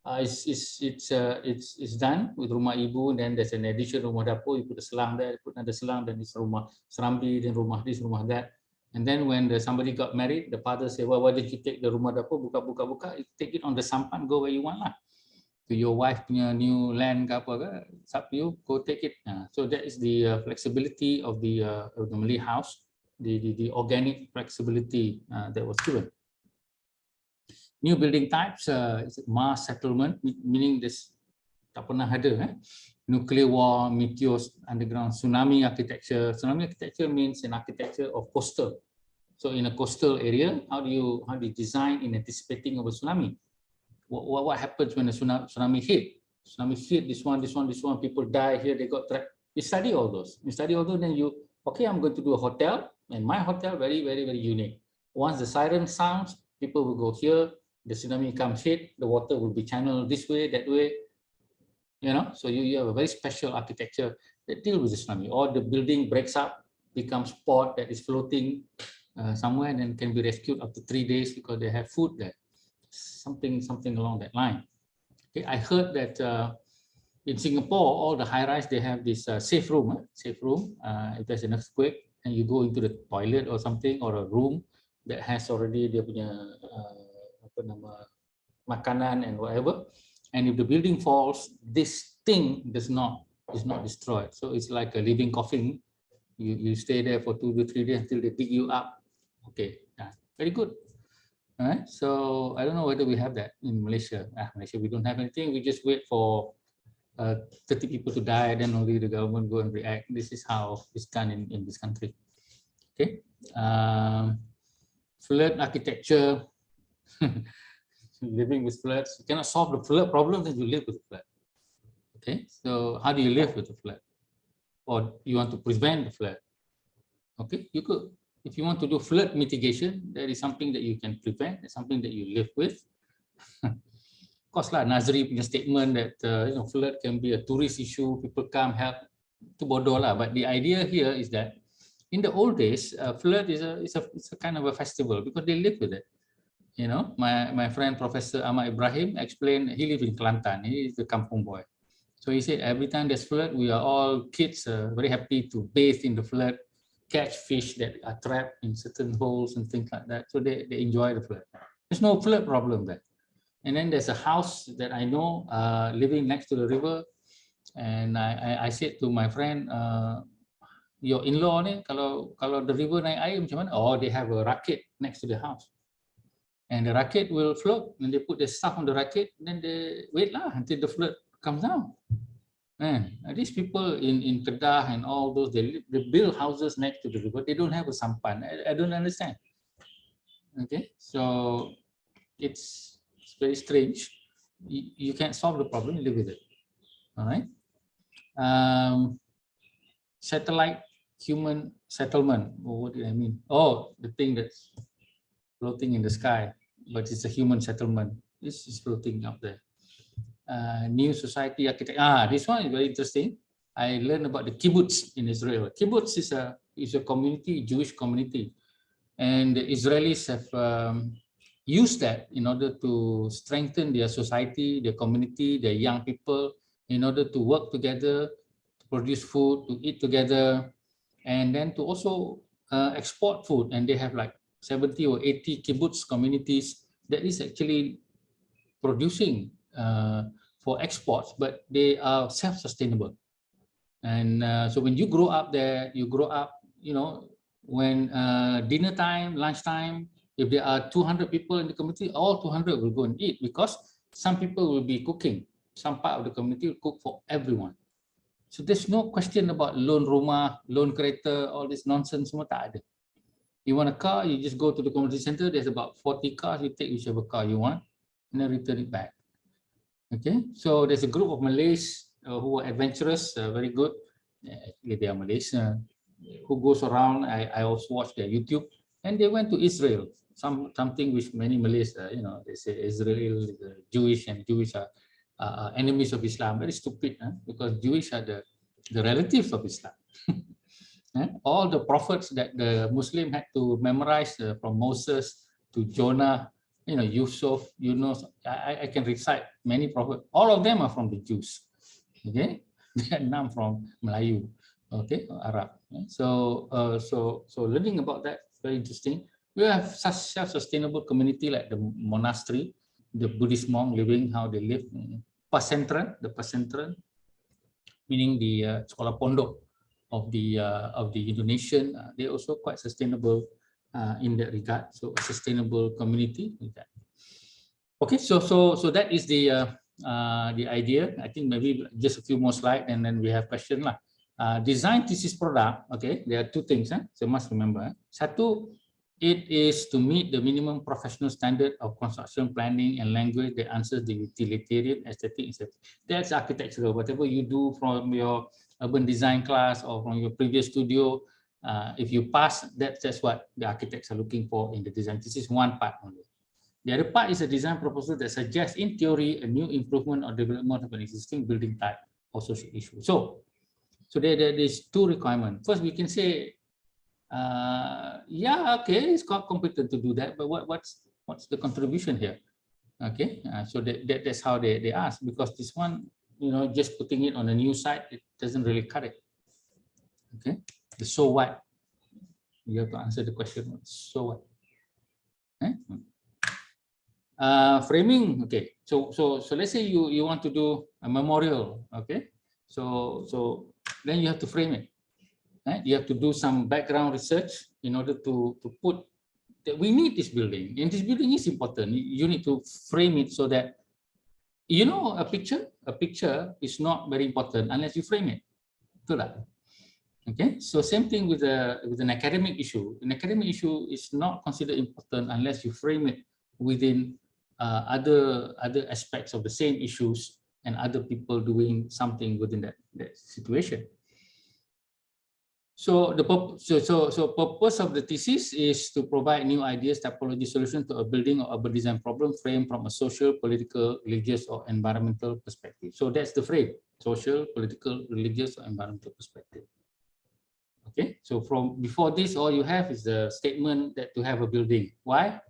it's done with rumah ibu, and then there's an addition rumah dapur. You put a selang there, put another selang, then it's rumah serambi, then rumah this, rumah that. And then when somebody got married, the father said, well, why did you take the rumah dapur? Buka. You take it on the sampan, go where you want lah. To your wife punya new land ke apa ke, it's up to you, go take it. So that is the flexibility of the Malay house, the organic flexibility that was given. New building types, mass settlement, meaning this tak pernah ada. Nuclear war, meteors, underground, tsunami architecture. Tsunami architecture means an architecture of coastal. So in a coastal area, how do you design in anticipating of a tsunami? What happens when a tsunami hit? Tsunami hit this one, people die here, they got trapped. You study all those. Then you, okay, I'm going to do a hotel, and my hotel very, very, very unique. Once the siren sounds, people will go here, the tsunami comes hit, the water will be channeled this way, that way. So you have a very special architecture that deals with the tsunami. Or the building breaks up, becomes port that is floating somewhere, and then can be rescued after 3 days because they have food there. Something along that line. Okay, I heard that in Singapore, all the high-rise, they have this safe room. If there's an earthquake and you go into the toilet or something, or a room that has already dia punya makanan and whatever, and if the building falls, this thing is not destroyed. So it's like a living coffin. You stay there for 2 to 3 days until they dig you up. Okay, very good. All right, so I don't know whether we have that in Malaysia. Malaysia, we don't have anything. We just wait for 30 people to die, then only the government go and react. This is how it's done in this country. Okay, flood architecture. Living with floods, you cannot solve the flood problem, then you live with the flood. Okay, so how do you live with the flood? Or you want to prevent the flood? Okay, you could. If you want to do flood mitigation, there is something that you can prevent, something that you live with. Of course, Nazri punya statement that flood can be a tourist issue, people come help, itu bodoh lah. But the idea here is that in the old days, flood is a kind of a festival because they live with it. My friend Professor Ahmad Ibrahim explained, he lives in Kelantan, he is the kampung boy. So he said every time there's flood, we are all kids very happy to bathe in the flood, catch fish that are trapped in certain holes and things like that. So they enjoy the flood. There's no flood problem there. And then there's a house that I know living next to the river. And I said to my friend, your in-law ni, kalau the river naik air macam mana? Oh, they have a racket next to the house. And the racket will float, and they put the stuff on the racket, then they wait until the flood comes down. Man, these people in Kedah and all those, they build houses next to the river. They don't have a sampan. I don't understand. Okay, so it's very strange. You can't solve the problem, you live with it. All right. Satellite human settlement. What did I mean? Oh, the thing that's floating in the sky, but it's a human settlement. This is floating up there. New society architecture. This one is very interesting. I learned about the kibbutz in Israel. Kibbutz is a community, Jewish community, and the Israelis have used that in order to strengthen their society, their community, their young people, in order to work together, to produce food, to eat together, and then to also export food. And they have like 70 or 80 kibbutz communities that is actually producing for exports, but they are self-sustainable. And so when you grow up there, when dinner time, lunchtime, if there are 200 people in the community, all 200 will go and eat because some people will be cooking. Some part of the community will cook for everyone. So there's no question about loan rumah, loan kereta, all this nonsense, semua tak ada. You want a car, you just go to the community center, there's about 40 cars, you take whichever car you want, and then return it back. Okay, so there's a group of Malays who are adventurous, very good. They are Malays, who goes around. I also watch their YouTube, and they went to Israel. Something which many Malays, they say Israel is Jewish, and Jewish are enemies of Islam. Very stupid, because Jewish are the relatives of Islam. All the prophets that the Muslim had to memorize, from Moses to Jonah, Yusuf, I can recite many prophets. All of them are from the Jews. Okay, none from Melayu. Okay, Arab. So learning about that, very interesting. We have such self-sustainable community like the monastery, the Buddhist monk living, how they live. Pesantren, the pesantren, meaning the sekolah pondok of the Indonesian, they're also quite sustainable in that regard. So a sustainable community with that. Okay, so that is the idea. I think maybe just a few more slides and then we have question design thesis product. Okay, there are two things. So must remember. Satu, It is to meet the minimum professional standard of construction planning and language that answers the utilitarian, aesthetic, etc. That's architectural. Whatever you do from your urban design class or from your previous studio, if you pass, that's what the architects are looking for in the design. This is one part only. The other part is a design proposal that suggests, in theory, a new improvement or development of an existing building type or social issue. So there is two requirements. First, we can say, yeah, okay, it's quite competent to do that, but what's the contribution here? Okay, so that's how they ask, because this one, just putting it on a new site, it doesn't really cut it. Okay, so what? You have to answer the question, so what? Okay. Framing, okay. So let's say you want to do a memorial, okay. So then you have to frame it. Right? You have to do some background research in order to put that we need this building, and this building is important. You need to frame it so that, a picture is not very important unless you frame it. Okay, so same thing with an academic issue. An academic issue is not considered important unless you frame it within other aspects of the same issues and other people doing something within that situation. So the purpose of the thesis is to provide new ideas, typology, solution to a building or urban design problem framed from a social, political, religious, or environmental perspective. So that's the frame: social, political, religious, or environmental perspective. Okay, so from before this, all you have is the statement that to have a building. Why?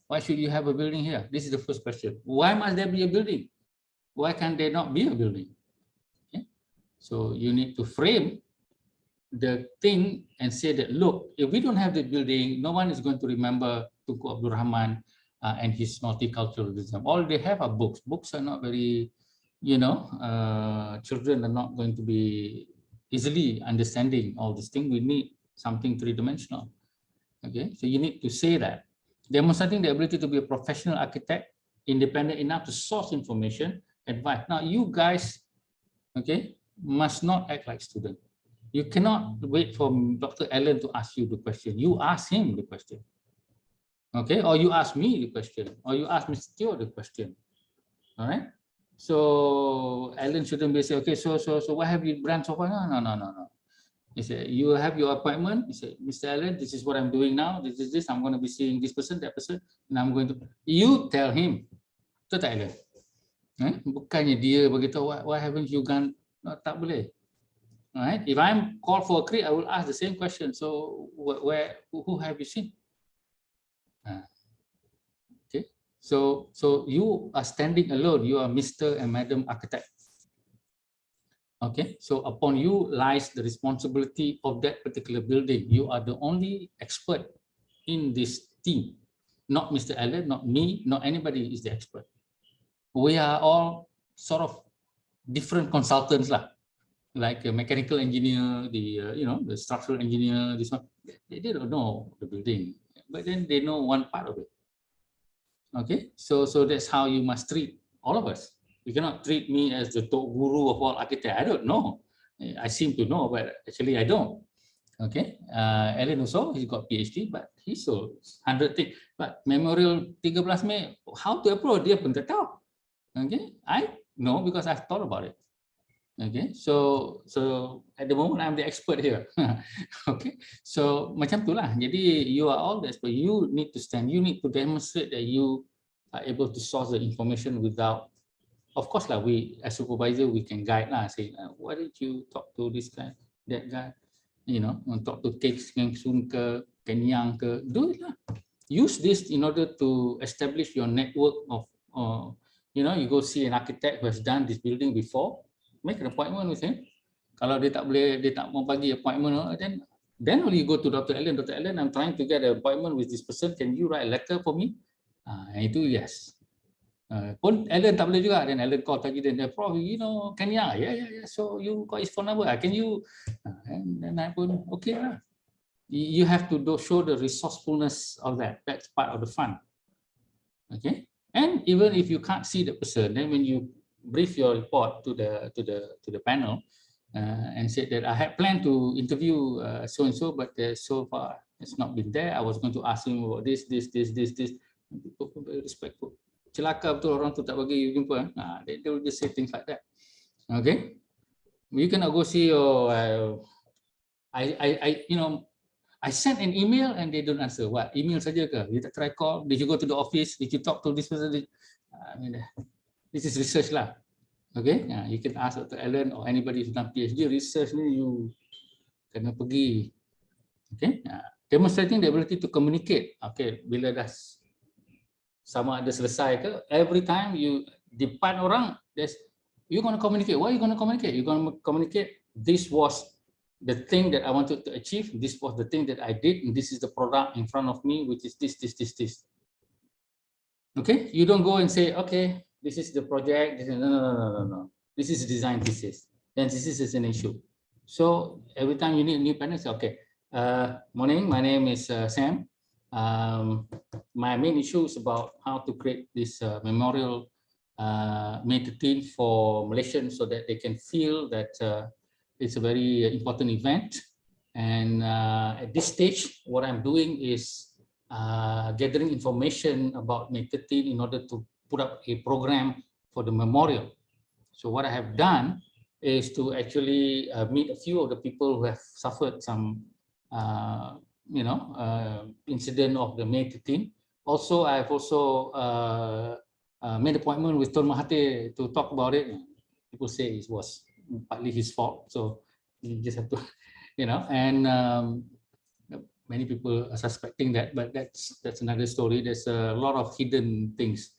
Why should you have a building here? This is the first question. Why must there be a building? Why can't there not be a building? Okay, so you need to frame the thing and say that, look, if we don't have the building, no one is going to remember Tunku Abdul Rahman and his multiculturalism. All they have are books. Books are not very, children are not going to be easily understanding all this thing. We need something three-dimensional. Okay, so you need to say that. Demonstrating the ability to be a professional architect, independent enough to source information, advice. Now, you guys, okay, must not act like students. You cannot wait for Dr. Allen to ask you the question. You ask him the question. Okay, or you ask me the question, or you ask Mr. Teo the question. All right. So Allen shouldn't be say, okay, so what have you done so far? No. He said, you have your appointment. He said, Mr. Allen, this is what I'm doing now. This is this. I'm going to be seeing this person, that person, and I'm going to. You tell him. Itu tak Allen. Bukannya dia beritahu, why haven't you gone? No, tak boleh. All right. If I'm called for a creed, I will ask the same question. So who have you seen? Okay. So you are standing alone. You are Mr. and Madam Architect. Okay. So upon you lies the responsibility of that particular building. You are the only expert in this team. Not Mr. Allen, not me, not anybody is the expert. We are all sort of different consultants lah. Like a mechanical engineer, the structural engineer, this one, they don't know the building, but then they know one part of it. Okay, so that's how you must treat all of us. You cannot treat me as the top guru of all architects. I don't know. I seem to know, but actually I don't. Okay, Alan also, he's got PhD, but he sold 100 things. But Memorial 13 Mei, how to approach, dia pun tak tahu. Okay, I know because I've thought about it. Okay, so at the moment I'm the expert here. Okay, so macam itulah. Jadi you are all the expert. You need to stand. You need to demonstrate that you are able to source the information without. Of course lah, we as supervisor we can guide lah. Say, why did you talk to this guy, that guy? Talk to Keng Sun ke, Kenyang ke. Do it lah. Use this in order to establish your network of. You go see an architect who has done this building before. Make an appointment with him. Kalau dia tak mau bagi appointment, then only you go to Dr. Allen. Dr. Allen, I'm trying to get an appointment with this person. Can you write a letter for me? Itu yes. Pun Allen tak boleh juga. Then Allen call Tajuddin. Prof, Kenya. Yeah. So you got his phone number. Can you? And then I pun okay lah. You have to show the resourcefulness of that. That's part of the fun. Okay. And even if you can't see the person, then when you brief your report to the panel and said that I had planned to interview so and so, but so far It's not been there. I was going to ask him about this. People were very respectful. Celaka betul orang tu tak bagi you jumpa. They will just say things like that. Okay, you cannot go see your. I sent an email and they don't answer. What email saja ke? You tak try call? Did you go to the office? Did you talk to this person? I mean, this is research lah. Okay, you can ask Dr. Allen or anybody who's done PhD research ni, you kena pergi. Okay, demonstrating the ability to communicate. Okay, bila dah sama ada selesai ke, every time you depan orang, you're going to communicate. What are you going to communicate? You're going to communicate, this was the thing that I wanted to achieve, this was the thing that I did, and this is the product in front of me, which is this. Okay, you don't go and say, okay, this is the project. No. This is a design thesis. Then this is an issue. So every time you need a new panel, say, okay, morning, my name is Sam. My main issue is about how to create this memorial May 13 for Malaysians so that they can feel that it's a very important event. And at this stage, what I'm doing is gathering information about May 13 in order to put up a program for the memorial. So what I have done is to actually meet a few of the people who have suffered some, incident of the May 13. Also, I've also made an appointment with Tun Mahathir to talk about it. People say it was partly his fault, so you just have to, and many people are suspecting that, but that's another story. There's a lot of hidden things.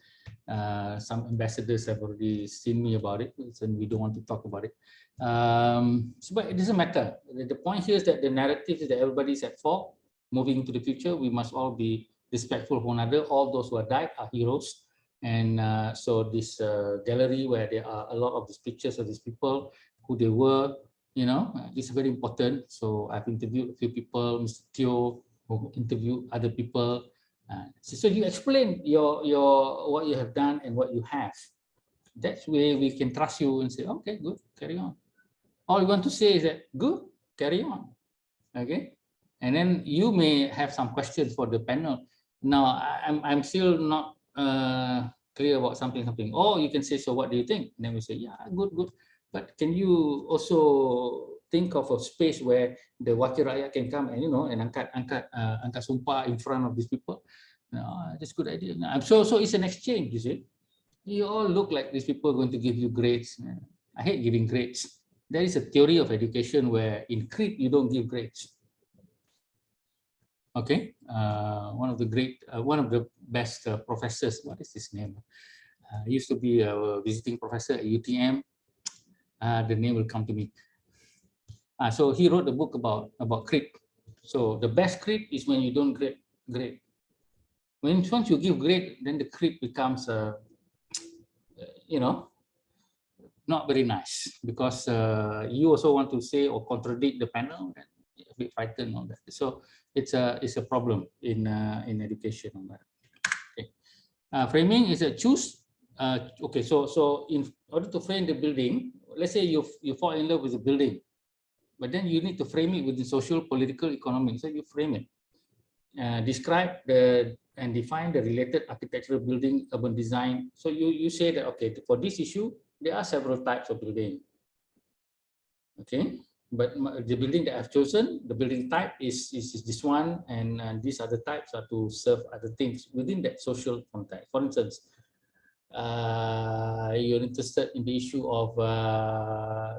Some ambassadors have already seen me about it, and we don't want to talk about it. But it doesn't matter. The point here is that the narrative is that everybody's at fault. Moving into the future, we must all be respectful of one another. All those who have died are heroes. And so this gallery where there are a lot of these pictures of these people, who they were, this is very important. So I've interviewed a few people, Mr. Teo, who interviewed other people. So you explain your what you have done and what you have. That's where we can trust you and say, okay, good, carry on. All you want to say is that, good, carry on. Okay, and then you may have some questions for the panel. Now I'm still not clear about something. Oh, you can say, so what do you think? And then we say, yeah, good. But can you also think of a space where the wakil rakyat can come and and angkat sumpah in front of these people? No, that's a good idea. So it's an exchange, you see. You all look like these people are going to give you grades. I hate giving grades. There is a theory of education where in Crete you don't give grades. Okay, one of the best professors. What is his name? Used to be a visiting professor at UTM. The name will come to me. So he wrote a book about Crete. So the best Crete is when you don't grade. Once you give grade, then the Crete becomes not very nice, because you also want to say or contradict the panel, and a bit frightened on that. So it's a problem in education on that. Okay. Framing is a choose. Okay, so in order to frame the building, let's say you fall in love with the building, but then you need to frame it within social, political, economic. So you frame it. Describe and define the related architectural, building, urban design. So you say that, okay, for this issue, there are several types of building. Okay, but the building that I've chosen, the building type is this one, and these other types are to serve other things within that social context. For instance, you're interested in the issue of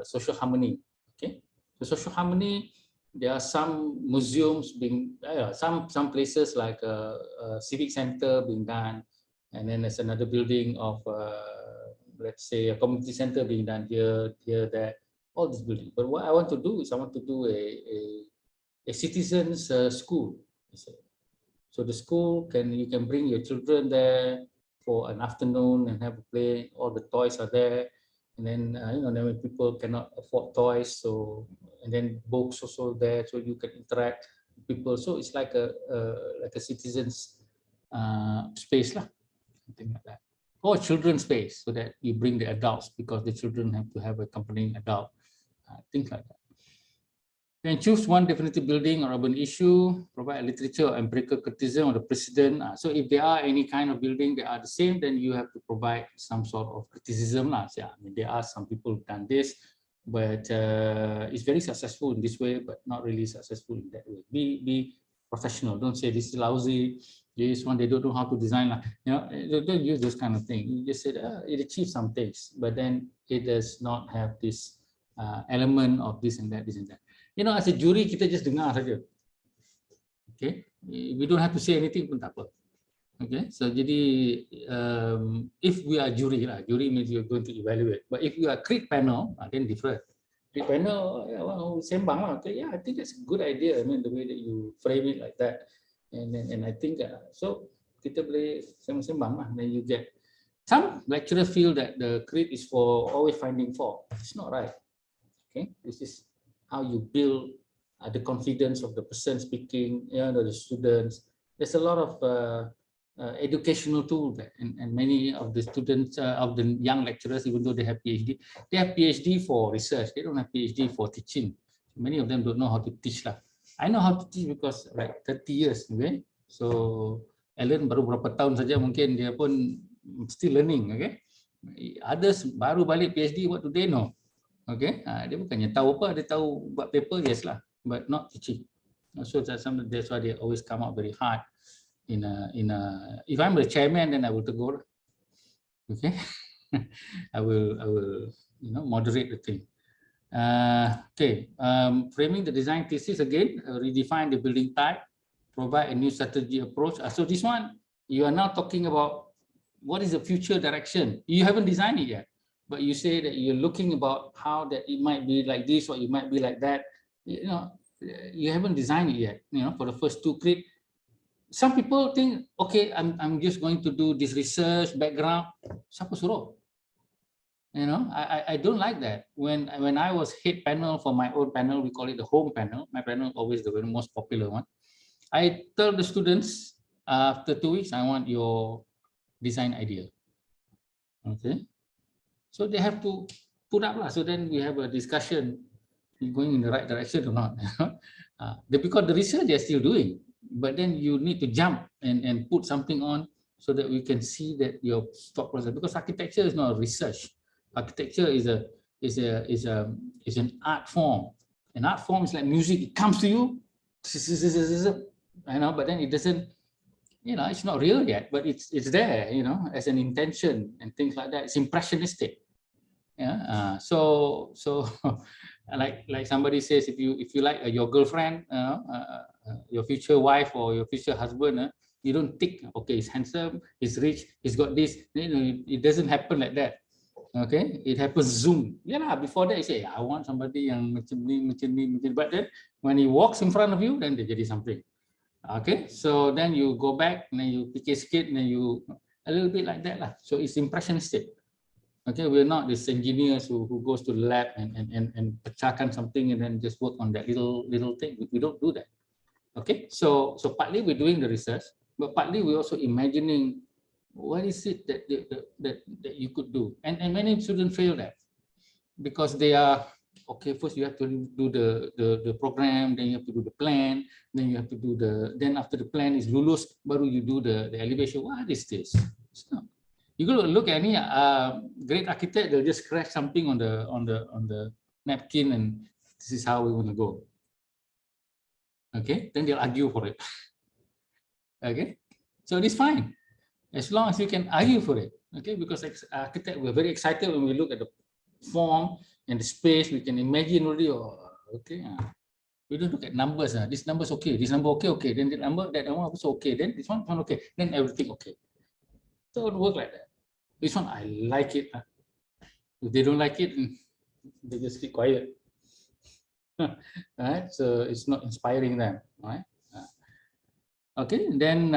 social harmony. Okay, so social harmony, there are some museums being, some places like a civic center being done, and then there's another building of, let's say, a community center being done here, there, all these buildings. But what I want to do is I want to do a citizens school. So the school you can bring your children there for an afternoon and have a play. All the toys are there, and then then when people cannot afford toys, so, and then books also there, so you can interact with people. So it's like a citizens space lah, something like that. Or children's space, so that you bring the adults, because the children have to have a accompanying adult, things like that. Then choose one definitive building or urban issue, provide a literature or empirical criticism of the precedent. So if there are any kind of building that are the same, then you have to provide some sort of criticism. So, I mean, there are some people who've done this, but it's very successful in this way, but not really successful in that way. Be professional. Don't say this is lousy. This one, they don't know how to design. Don't use those kind of thing. You just said it achieves some things, but then it does not have this element of this and that, this and that. As a jury, kita just dengar saja. Okay, we don't have to say anything pun tak apa. Okay, so jadi if we are jury lah, jury means you're going to evaluate. But if you are crit panel, then different. Crit panel, sembang lah. Okay, yeah, I think that's a good idea. I mean, the way that you frame it like that, and I think so kita boleh sembang lah. Then you get some lecturers feel that the crit is for always finding fault. It's not right. Okay, this is how you build the confidence of the person speaking, the students. There's a lot of educational tools there, and many of the students, of the young lecturers, even though they have PhD for research. They don't have PhD for teaching. Many of them don't know how to teach lah. I know how to teach because like 30 years, okay. So Alan baru berapa tahun saja, mungkin dia pun still learning, okay. Others baru balik PhD, what do they know? Okay, dia bukannya tahu apa, dia tahu buat paper, yes lah, but not teaching. So that's why they always come out very hard. If I'm the chairman, then I will tegur. Okay, I will moderate the thing. Okay, framing the design thesis again, redefine the building type, provide a new strategy approach. So this one, you are now talking about what is the future direction. You haven't designed it yet, but you say that you're looking about how that it might be like this or it might be like that. You haven't designed it yet. For the first two crit, some people think, okay, I'm just going to do this research background. Siapa suruh? I don't like that. When I was head panel for my own panel, we call it the home panel. My panel always the most popular one. I tell the students after 2 weeks, I want your design idea. Okay. So they have to put up lah. So then we have a discussion, going in the right direction or not. Because the research they're still doing, but then you need to jump and put something on so that we can see that your thought process. Because architecture is not a research. Architecture is an art form. An art form is like music. It comes to you, but then it doesn't. It's not real yet, but it's there. As an intention and things like that. It's impressionistic. Yeah. So like somebody says, if you like your girlfriend, your future wife or your future husband, you don't think, okay, he's handsome, he's rich, he's got this. It doesn't happen like that. Okay, it happens zoom. Before that you say, I want somebody yang macam ni. But then when he walks in front of you, then they jadi something. Okay, so then you go back and then you pikir sikit and then you a little bit like that lah. So it's impressionistic. Okay, we're not these engineers who goes to the lab and pecahkan something and then just work on that little thing. We don't do that. Okay, so partly we're doing the research, but partly we're also imagining what is it that you could do. And many students fail that because they are, okay, first you have to do the program, then you have to do the plan, then you have to do then after the plan is lulus, baru you do the elevation. What is this? It's not. You go look at any great architect, they'll just scratch something on the napkin and this is how we want to go. Okay, then they'll argue for it. Okay, so it's fine as long as you can argue for it. Okay, because as architect, we're very excited when we look at the form and the space. We can imagine already. Okay, we don't look at numbers. This number's okay. This number okay. Then that number also okay. Then this one okay. Then everything okay. So it work like that. This one I like it. If they don't like it, they just keep quiet. Right? So it's not inspiring them. Right? Okay. Then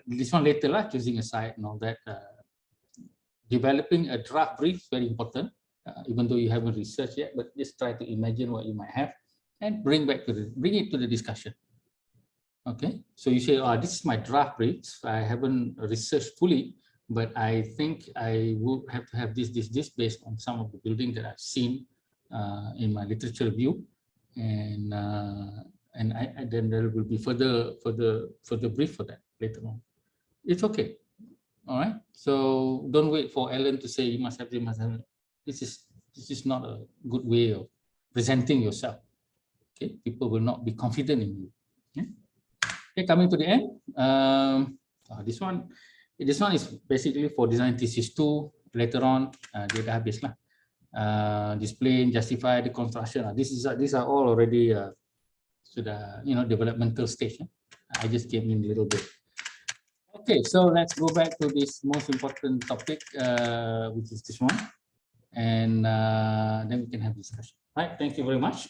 this one later lah, choosing a site and all that. Developing a draft brief is very important. Even though you haven't researched yet, but just try to imagine what you might have and bring it to the discussion. Okay, so you say, this is my draft brief. I haven't researched fully, but I think I would have to have this based on some of the buildings that I've seen in my literature review. and then there will be further brief for that later on. It's okay. All right. So don't wait for Ellen to say you must have, you must have. This is not a good way of presenting yourself. Okay, people will not be confident in you. Okay, okay, coming to the end. This one is basically for design thesis 2. Later on, dia dah habis lah. Display, justify the construction. These are all already sudah developmental stage. I just came in a little bit. Okay, so let's go back to this most important topic, which is this one, and then we can have discussion. Right, thank you very much.